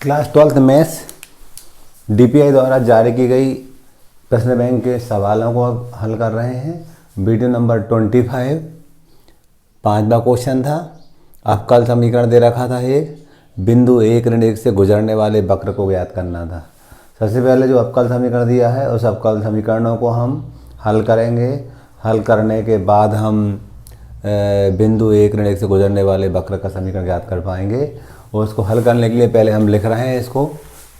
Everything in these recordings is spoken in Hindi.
क्लास 12th मैथ्स DPI द्वारा जारी की गई प्रश्न बैंक के सवालों को हल कर रहे हैं। वीडियो नंबर 25 5वां क्वेश्चन था। अवकल समीकरण दे रखा था एक, बिंदु 1 ऋण 1 से गुजरने वाले वक्र को ज्ञात करना था। सबसे पहले जो अवकल समीकरण दिया है उस अवकल समीकरणों को हम हल करेंगे। हल करने के बाद हम बिंदु 1 ऋण 1 से गुजरने वाले वक्र का समीकरण ज्ञात कर पाएंगे। और उसको हल करने के लिए पहले हम लिख रहे हैं इसको।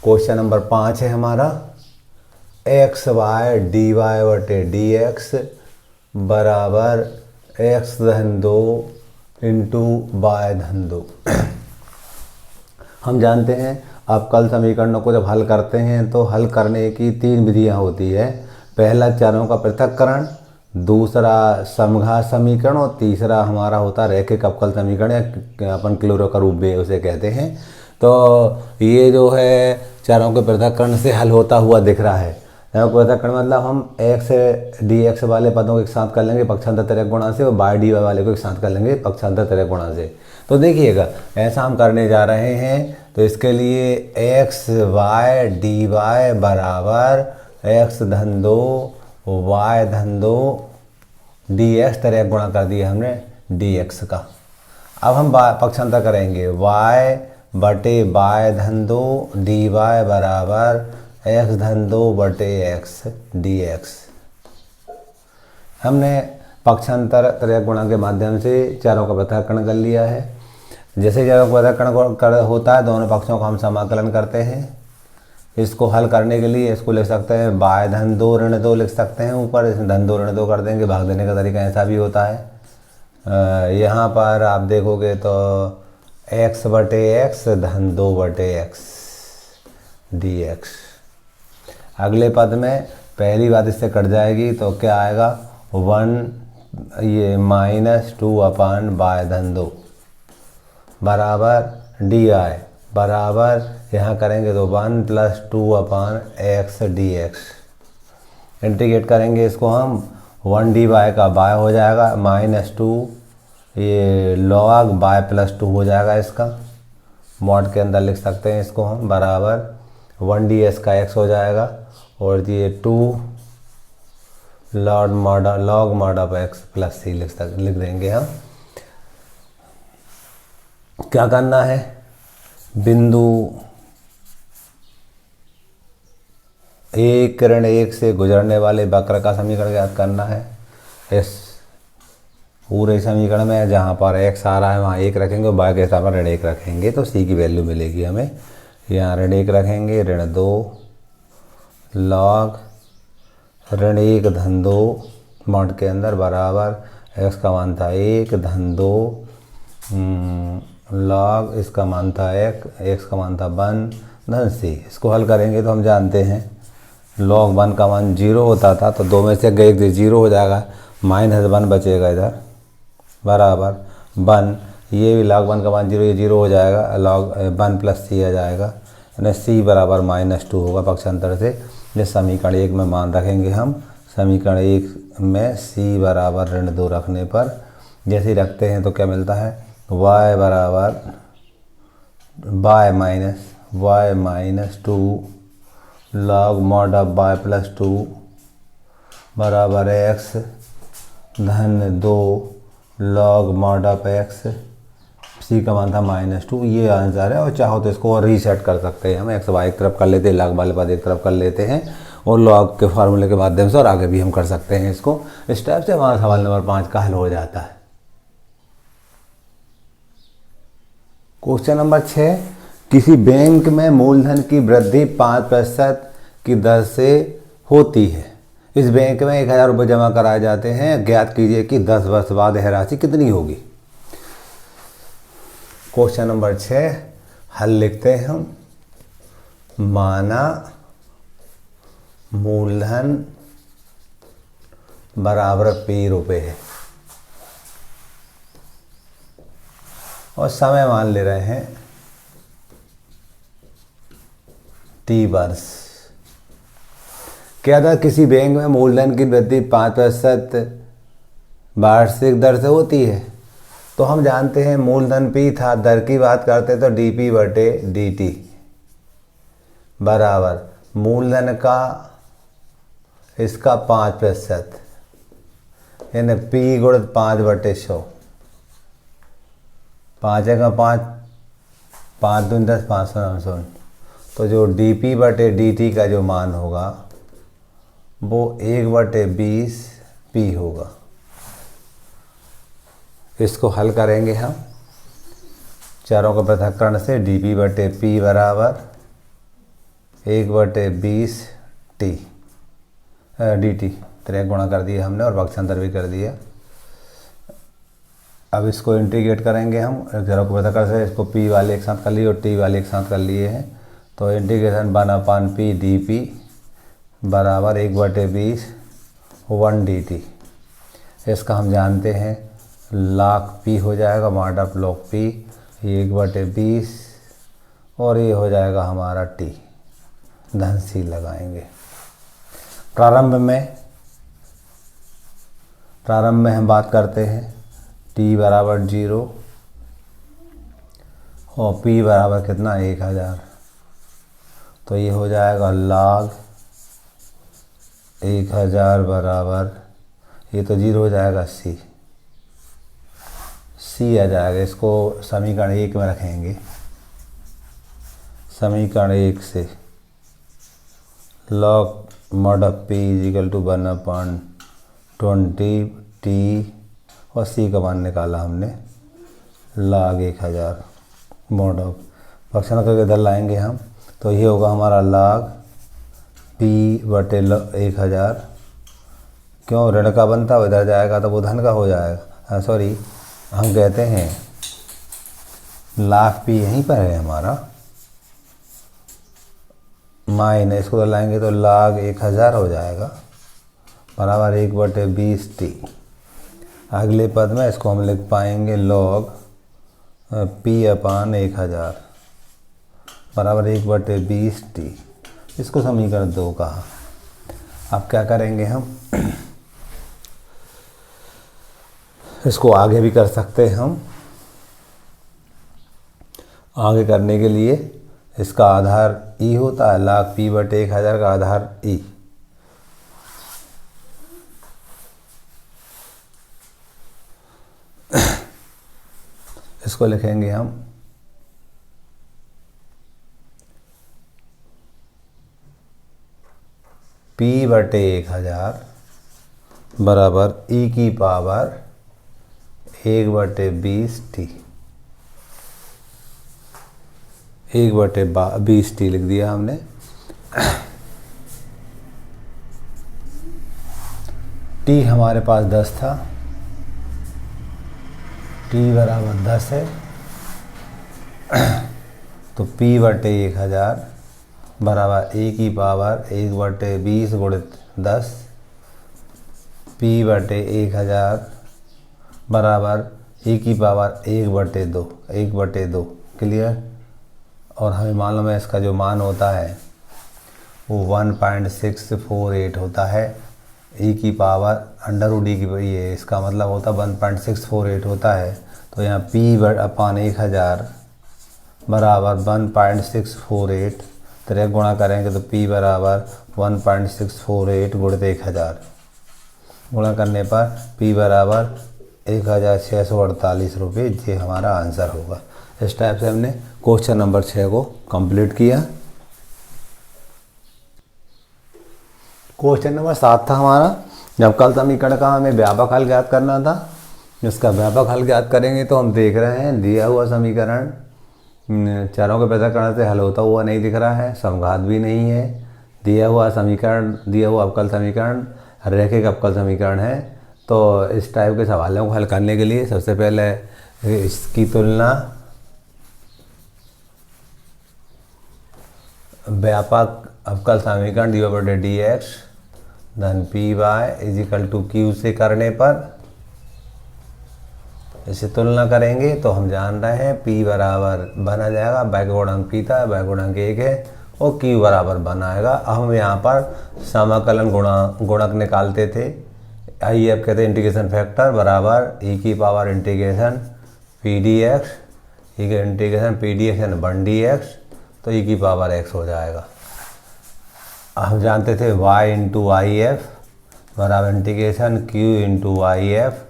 क्वेश्चन नंबर 5 है हमारा, एक्स वाई डी वाई बटे डी एक्स बराबर एक्स धन 2 इंटू वाई धन 2। हम जानते हैं अवकल समीकरणों को जब हल करते हैं तो हल करने की 3 विधियां होती है। पहला चरों का पृथक्करण, दूसरा समघात समीकरण और तीसरा हमारा होता है रैखिक अवकल समीकरण या अपन क्लोरो का रूप भी उसे कहते हैं। तो ये जो है चरों के पृथक्करण से हल होता हुआ दिख रहा है। पृथक्करण मतलब हम एक्स डी एक्स वाले पदों को एक साथ कर लेंगे पक्षांतर तिर्यक गुणा से और वाई डी वाई वाले को एक साथ कर लेंगे पक्षांतर तिर्यक गुणा से। तो देखिएगा ऐसा हम करने जा रहे हैं। तो इसके लिए एक्स वाई डी वाई बराबर एक्स धन 2 वाई धन 2 डी एक्स तिर्यक गुणा कर दिया हमने डी एक्स का। अब हम पक्षांतर करेंगे, वाई बटे वाई धन 2 डी वाई बराबर एक्स धन 2 बटे एक्स डी एक्स। हमने पक्षांतर तिर्यक गुणा के माध्यम से चारों का पृथक्करण कर लिया है। जैसे चारों का पृथक्करण होता है दोनों पक्षों का हम समाकलन करते हैं। इसको हल करने के लिए इसको लिख सकते हैं वाई धन 2 ऋण 2 लिख सकते हैं ऊपर, इसमें धन 2 ऋण 2 कर देंगे। भाग देने का तरीका ऐसा भी होता है। यहाँ पर आप देखोगे तो एक्स बटे एक्स धन 2 बटे एक्स डी एक्स। अगले पद में पहली बात इससे कट जाएगी तो क्या आएगा, 1 ये -2 अपान वाई धन 2 बराबर डी आई बराबर यहाँ करेंगे तो 1 + 2 अपान एक्स डी एक्स। इंटीग्रेट करेंगे इसको हम, 1 डी वाई का वाई हो जाएगा -2 ये log वाई + 2 हो जाएगा। इसका मॉड के अंदर लिख सकते हैं इसको हम बराबर 1 डी एस का x हो जाएगा और ये 2 log mod of x + c लिख देंगे हम। क्या करना है, बिंदु 1 ऋण 1 से गुजरने वाले वक्र का समीकरण ज्ञात करना है। इस पूरे समीकरण में जहाँ पर x आ रहा है वहाँ 1 रखेंगे और y के हिसाब पर ऋण 1 रखेंगे तो c की वैल्यू मिलेगी हमें। यहाँ ऋण 1 रखेंगे, ऋण 2 log ऋण 1 धन 2 मॉड के अंदर बराबर x का मान था 1 धन 2 log इसका मान था x का मान था 1 धन c। इसको हल करेंगे तो हम जानते हैं log 1 का मान 0 होता था तो 2 में से गए 0 हो जाएगा, -1 बचेगा इधर बराबर 1। ये भी log 1 का मान 0 ये 0 हो जाएगा, log 1 + c आ जाएगा यानी c बराबर -2 होगा पक्षांतर से। जिस समीकरण 1 में मान रखेंगे हम, समीकरण 1 में c बराबर ऋण 2 रखने पर जैसे ही रखते हैं तो क्या मिलता है, y बराबर -2 log mod ऑफ y + 2 बराबर x धन 2 log mod of x, c का मान था -2। ये आंसर है। और चाहो तो इसको और रीसेट कर सकते हैं हम, x y एक तरफ कर लेते हैं, log वाले पद एक तरफ कर लेते हैं और log के फार्मूले के माध्यम से और आगे भी हम कर सकते हैं इसको। इस टाइप से हमारा सवाल नंबर 5 का हल हो जाता है। क्वेश्चन नंबर 6, किसी बैंक में मूलधन की वृद्धि 5% की दर से होती है। इस बैंक में 1000 रुपये जमा कराए जाते हैं। ज्ञात कीजिए कि 10 वर्ष बाद यह राशि कितनी होगी। क्वेश्चन नंबर 6 हल लिखते हैं हम। माना मूलधन बराबर p रुपये है और समय मान ले रहे हैं t वर्ष। क्या था, किसी बैंक में मूलधन की वृद्धि 5% वार्षिक दर से होती है। तो हम जानते हैं मूलधन p था, दर की बात करते तो dp/dt बराबर मूलधन का इसका 5%, यानी P गुणित 5/100। 5 का 5, 5 दूनी 10, 500 900। तो जो dP/dt का जो मान होगा वो 1/20 P होगा। इसको हल करेंगे हम चारों के पृथक्करण से। dP/P बराबर 1/20 dt। त्रिक गुणा कर दिया हमने और पक्षांतर भी कर दिया। अब इसको इंटीग्रेट करेंगे हम चारों के पृथक्करण से। इसको P वाले एक साथ कर लिए और T वाले एक साथ कर लिए हैं। तो इंटीग्रेशन 1/P dP बराबर 1/20 1 dt। इसका हम जानते हैं log P हो जाएगा, मॉड ऑफ log P, 1/20 और ये हो जाएगा हमारा T। धन C लगाएंगे। प्रारंभ में हम बात करते हैं T बराबर 0 और P बराबर कितना 1000। तो ये हो जाएगा log 1000 बराबर, ये तो 0 हो जाएगा C आ जाएगा। इसको समीकरण 1 में रखेंगे। समीकरण 1 से log mod of P equal to 1/20 T और C का मान निकाला हमने log 1000 mod ऑफ। फंक्शन करके इधर लाएंगे हम, तो ये होगा हमारा log P/1000। क्यों ऋण का बनता है, इधर जाएगा तो वो धन का हो जाएगा। सॉरी, हम कहते हैं log P यहीं पर है हमारा, माइनस इसको लाएंगे तो log 1000 हो जाएगा बराबर 1/20 T। अगले पद में इसको हम लिख पाएंगे log P/1000 बराबर 1/20 T। इसको समीकरण 2 कहा। अब क्या करेंगे हम, इसको आगे भी कर सकते हैं हम। आगे करने के लिए इसका आधार E होता है, log P/1000 का आधार E। इसको लिखेंगे हम P/1000 बराबर E की पावर 1/20 T। 1/20 T लिख दिया हमने। T हमारे पास 10 था, T बराबर 10 है। तो P/1000 बराबर E की पावर 1/20 गुणित 10। P/1000 बराबर E की पावर 1/2। क्लियर। और हमें मालूम है इसका जो मान होता है वो 1.648 होता है। E की पावर √D की, ये इसका मतलब होता है 1.648 होता है। तो यहाँ P/1000 बराबर 1.648, त्रिक गुणा करेंगे तो P बराबर 1.648 गुणित 1000। गुणा करने पर P बराबर 1648 रुपये। ये हमारा आंसर होगा। इस टाइप से हमने क्वेश्चन नंबर 6 को कंप्लीट किया। क्वेश्चन नंबर 7 था हमारा, जब कल समीकरण का हमें व्यापक हल ज्ञात करना था। इसका व्यापक हल ज्ञात करेंगे तो हम देख रहे हैं दिया हुआ समीकरण चारों के पृथक्करण से हल होता हुआ नहीं दिख रहा है, समघात भी नहीं है। दिया हुआ समीकरण, दिया हुआ अवकल समीकरण रैखिक अवकल समीकरण है। तो इस टाइप के सवालों को हल करने के लिए सबसे पहले इसकी तुलना व्यापक अवकल समीकरण dydx धन Py इजिकल टू Q से करने पर इसे तुलना करेंगे तो हम जान रहे हैं P बराबर बना जाएगा, y का गुणांक P था, y गुणांक 1 है और Q बराबर बनाएगा। अब हम यहाँ पर समाकलन गुणक निकालते थे। आइए अब कहते हैं इंटीग्रेशन फैक्टर बराबर E की पावर इंटीग्रेशन PDX, E का इंटीग्रेशन PDX यानी 1 dx, तो E की पावर x हो जाएगा। हम जानते थे y इंटू आई एफ बराबर integration q into I F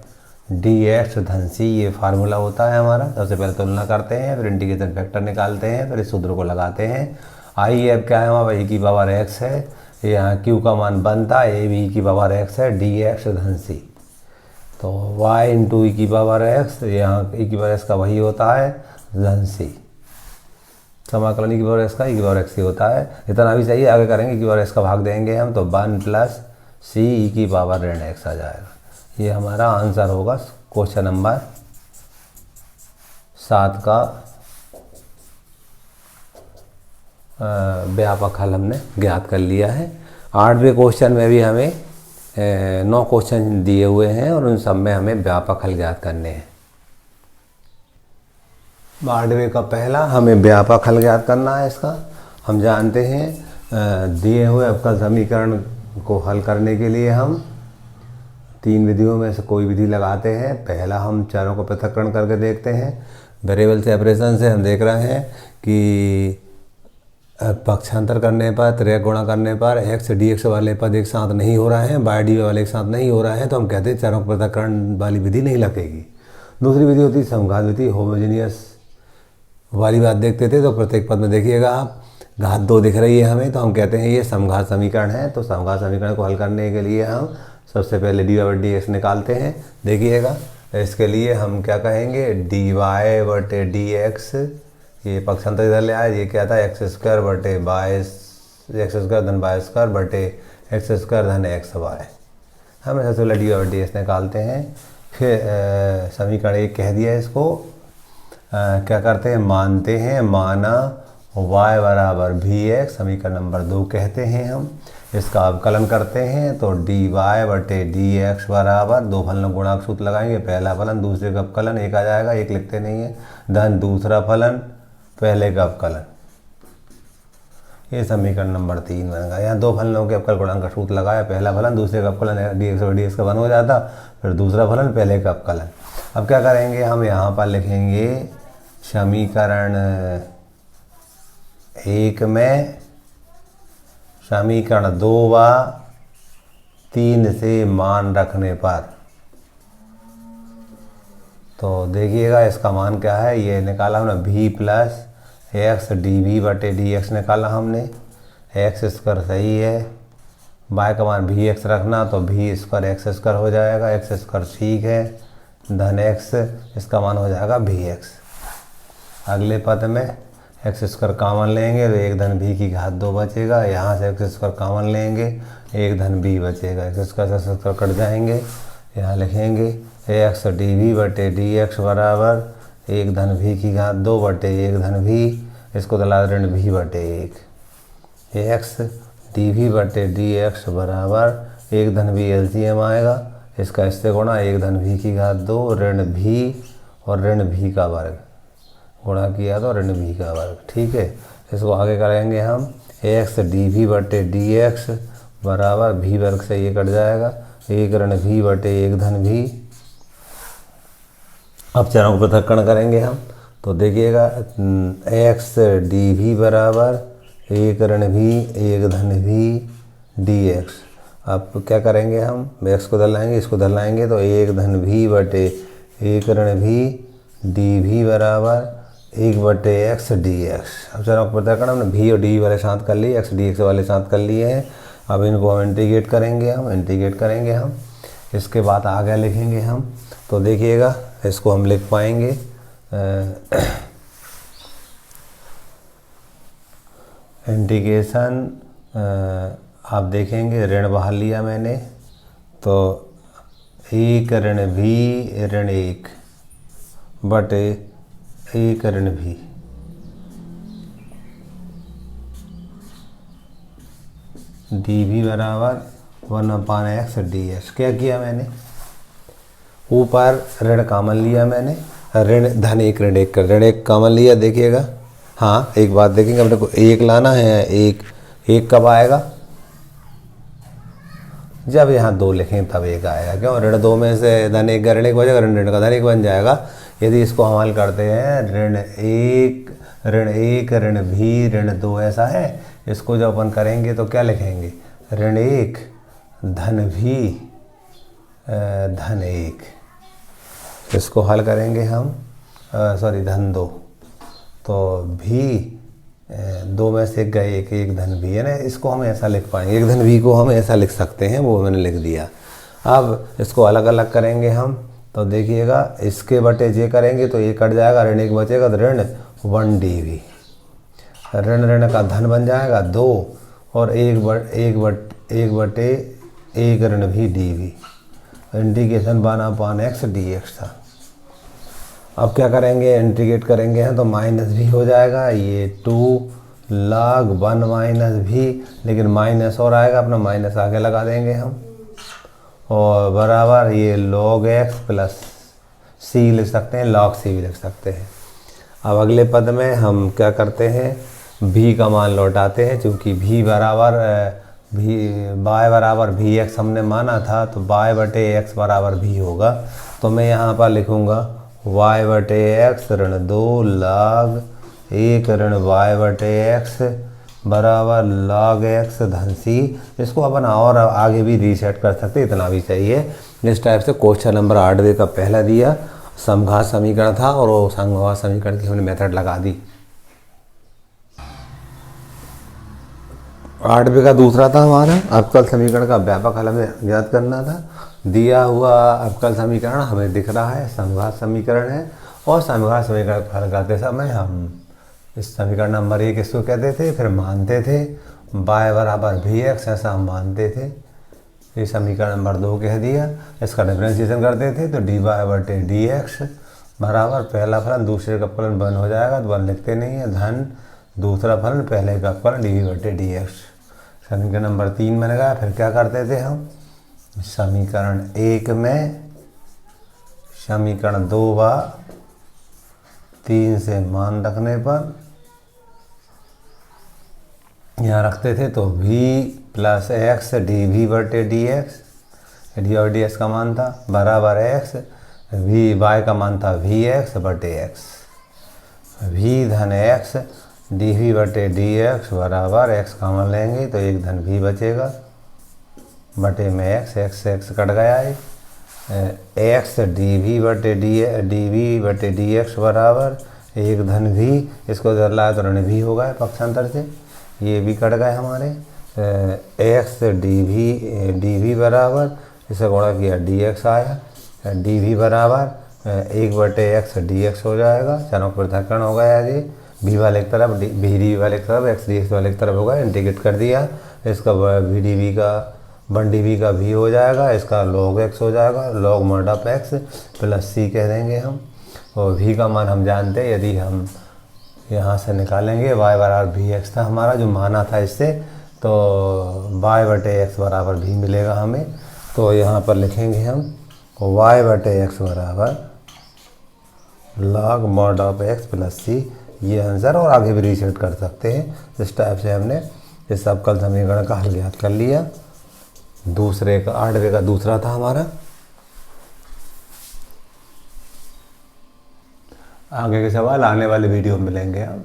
D x धन सी, ये फार्मूला होता है हमारा। सबसे पहले तुलना करते हैं, फिर इंटीग्रेशन फैक्टर निकालते हैं, फिर इस सूत्र को लगाते हैं। आई एफ क्या है हमारा, e की पावर x है, यहाँ q का मान बनता है ए भी e की पावर x है, डी एक्स धन सी। तो y इंटू ई की पावर x, यहाँ e की पावर x का वही होता है धन सी। समाकलन e की पावर x का e की पावर x ही होता है। इतना भी चाहिए, आगे करेंगे e की पावर x का भाग देंगे हम, तो 1 प्लस सी ई की पावर ऋण x आ जाएगा। ये हमारा आंसर होगा क्वेश्चन नंबर 7 का व्यापक हल हमने ज्ञात कर लिया है। 8वें क्वेश्चन में भी हमें 9 क्वेश्चन दिए हुए हैं और उन सब में हमें व्यापक हल ज्ञात करने हैं। 8वें का पहला हमें व्यापक हल ज्ञात करना है। इसका हम जानते हैं दिए हुए अवकल समीकरण को हल करने के लिए हम 3 विधियों में से कोई विधि लगाते हैं। पहला हम चरों को पृथक्करण करके देखते हैं। वेरिएबल सेपरेशन से हम देख रहे हैं कि पक्षांतर करने पर, त्रिक गुणा करने पर x dx वाले पद एक साथ नहीं हो रहे हैं, y dy वाले एक साथ नहीं हो रहे हैं, तो हम कहते हैं चरों को पृथक्करण वाली विधि नहीं लगेगी। दूसरी विधि होती है समघात विधि, होमोजेनियस वाली बात देखते थे। तो प्रत्येक पद में देखिएगा आप घात 2 दिख रही है हमें, तो हम कहते हैं ये समघात समीकरण है। तो समघात समीकरण को हल करने के लिए हम सबसे पहले dy बटे dx निकालते हैं। देखिएगा इसके लिए हम क्या कहेंगे, dy बटे dx, ये पक्षांतर इधर ले आए, ये क्या था x स्क्वायर बटे x स्क्वायर धन y स्क्वायर बटे x स्क्वायर धन x y। हम सबसे पहले dy बटे dx निकालते हैं। फिर समीकरण 1 कह दिया इसको, क्या करते हैं, मानते हैं, माना y बराबर vx, समीकरण नंबर 2 कहते हैं हम। इसका अवकलन करते हैं तो dy बटे dx बराबर, दो फलनों गुणांक सूत्र लगाएंगे, पहला फलन दूसरे का अवकलन, एक आ जाएगा, एक लिखते नहीं है, धन दूसरा फलन पहले का अवकलन। ये समीकरण नंबर 3 बन गया। यहाँ दो फलनों के अवकल गुणांक का सूत्र लगाया, पहला फलन दूसरे का अवकलन, dx और dx का बन हो जाता, फिर दूसरा फलन पहले का अवकलन। अब क्या करेंगे, हम यहाँ पर लिखेंगे समीकरण 1 में समीकरण 2 व 3 से मान रखने पर, तो देखिएगा इसका मान क्या है, ये निकाला हमने v plus x d v बटे डी एक्स निकाला हमने। एक्स स्क्वायर सही है, y का मान वी एक्स रखना तो वी स्क्वायर एक्स स्क्वायर हो जाएगा, एक्स स्क्वायर ठीक है, धन एक्स, इसका मान हो जाएगा वी एक्स। अगले पद में एक्स स्क्वायर कॉमन लेंगे तो एक धन भी की घात 2 बचेगा, यहाँ से एक्स स्क्वायर कॉमन लेंगे एक धन बी बचेगा, एक्स स्क्वायर कट जाएंगे, यहाँ लिखेंगे एक्स डी वी बटे डी एक्स बराबर एक धन भी की घात 2 बटे एक धन भी, इसको दला ऋण भी बटे 1, एक्स डी वी बटे डी एक्स बराबर एक धन भी एलसीएम आएगा, इसका इससे गुणा एक धन भी की घात 2 ऋण भी और ऋण भी का वर्ग, गुणा किया तो ऋण भी का वर्ग, ठीक है। इसको आगे करेंगे हम, एक्स डी वी बटे डी एक्स बराबर भी वर्ग से ये कट जाएगा, एक ऋण भी बटे एक धन भी। अब चरों को पृथक्करण करेंगे हम, तो देखिएगा एक्स डी वी बराबर एक ऋण भी एक धन भी डी एक्स। अब क्या करेंगे हम, एक्स को धर लाएंगे, इसको धर लाएंगे तो एक धन भी बटे एक ऋण भी डी भी बराबर एक बटे एक्स डी एक्स। अब चरों को पृथक्करण हमने भी और डी वाले साथ कर लिए, एक्स डी एक्स वाले साथ कर लिए हैं। अब इनको हम इंटीग्रेट करेंगे हम, इसके बाद आगे लिखेंगे हम, तो देखिएगा इसको हम लिख पाएंगे इंटीग्रेशन, आप देखेंगे ऋण बाहर लिया मैंने, तो एक ऋण भी ऋण एक बटे एक ऋण भी, डी भी बराबर 1/x डी एक्स। क्या किया मैंने, ऊपर ऋण कॉमन लिया मैंने, ऋण धन एक ऋण एक कर ऋण एक कॉमन लिया। देखिएगा हाँ एक बात देखेंगे, अपने को एक लाना है, एक कब आएगा, जब यहाँ 2 लिखें तब एक आएगा, क्यों, ऋण 2 में से धन एक का ऋण एक बचेगा, ऋण का धन एक बन जाएगा। यदि इसको हम हल करते हैं, ऋण एक ऋण 1 ऋण भी ऋण 2 ऐसा है। इसको जब अपन करेंगे तो क्या लिखेंगे, ऋण 1 धन भी धन 1। इसको हल करेंगे हम, धन 2, तो भी 2 में से गए 1 धन भी है ना, इसको हम ऐसा लिख पाएंगे, 1 धन भी को हम ऐसा लिख सकते हैं, वो मैंने लिख दिया। अब इसको अलग अलग करेंगे हम, तो देखिएगा इसके बटे जे करेंगे तो ये कट जाएगा, ऋण 1 बचेगा तो ऋण 1 dv, ऋण का धन बन जाएगा 2 और 1 बटे 1 ऋण भी dv, इंटीग्रेशन 1/x dx था। अब क्या करेंगे, इंटीग्रेट करेंगे हैं तो माइनस भी हो जाएगा, ये 2 log 1 माइनस भी, लेकिन माइनस और आएगा, अपना माइनस आगे लगा देंगे हम, और बराबर ये log x प्लस c लिख सकते हैं, log c भी लिख सकते हैं। अब अगले पद में हम क्या करते हैं, v का मान लौटाते हैं, चूँकि y बराबर vx हमने माना था, तो y बटे x बराबर v होगा। तो मैं यहाँ पर लिखूँगा y बटे x ऋण 2 log 1 ऋण y बटे x बराबर log x धन c। इसको अपन और आगे भी रीसेट कर सकते, इतना भी चाहिए। इस टाइप से क्वेश्चन नंबर 8 का पहला दिया समघात समीकरण था, और वो समघात समीकरण की हमने मेथड लगा दी। 8 का दूसरा था हमारा अवकल समीकरण का व्यापक हल हमें ज्ञात करना था। दिया हुआ अवकल समीकरण हमें दिख रहा है समघात समीकरण है, और समघात समीकरण को हल करते समय हम इस समीकरण नंबर 1 इसको कहते थे, फिर मानते थे y बराबर vx, ऐसा हम मानते थे। ये समीकरण नंबर 2 कह दिया, इसका डिफरेंशिएशन करते थे तो dy बटे dx बराबर पहला फलन दूसरे का फलन 1 हो जाएगा, तो 1 लिखते नहीं है, धन दूसरा फलन पहले का फलन dv बटे dx। समीकरण नंबर 3 बन गया। फिर क्या करते थे हम, समीकरण 1 में समीकरण 2 व 3 से मान रखने पर यहाँ रखते थे, तो v प्लस एक्स dv बटे dx, डी और डी एक्स का मान था बराबर x, y का मान था vx बटे x, v धन x dv बटे dx बराबर x का मान लेंगे तो 1 धन v बचेगा बटे में x कट गया है, x dv बटे dx बराबर 1 धन v, इसको इधर लाया तो ऋण v होगा पक्षांतर से, ये भी कट गए हमारे, x dv बराबर इसे गुणा किया dx आया, dv बराबर 1 बटे x dx हो जाएगा, चरणों पृथक्करण हो गया जी, v वाले की तरफ v dv वाले की तरफ x dx वाले की तरफ होगा, इंटीग्रेट कर दिया, इसका v dv का 1 dv का v हो जाएगा, इसका log x हो जाएगा, log mod of x plus c कह देंगे हम, और v का मान हम जानते हैं, यदि हम यहाँ से निकालेंगे y बराबर vx था हमारा जो माना था इससे, तो y बटे x बराबर v मिलेगा हमें, तो यहाँ पर लिखेंगे हम y बटे x बराबर log mod of x plus c, ये आंसर, और आगे भी रीसेट कर सकते हैं। इस टाइप से हमने इस अवकल समीकरण का हल ज्ञात कर लिया। दूसरे का 8वें का दूसरा था हमारा। आगे के सवाल आने वाले वीडियो में मिलेंगे हम।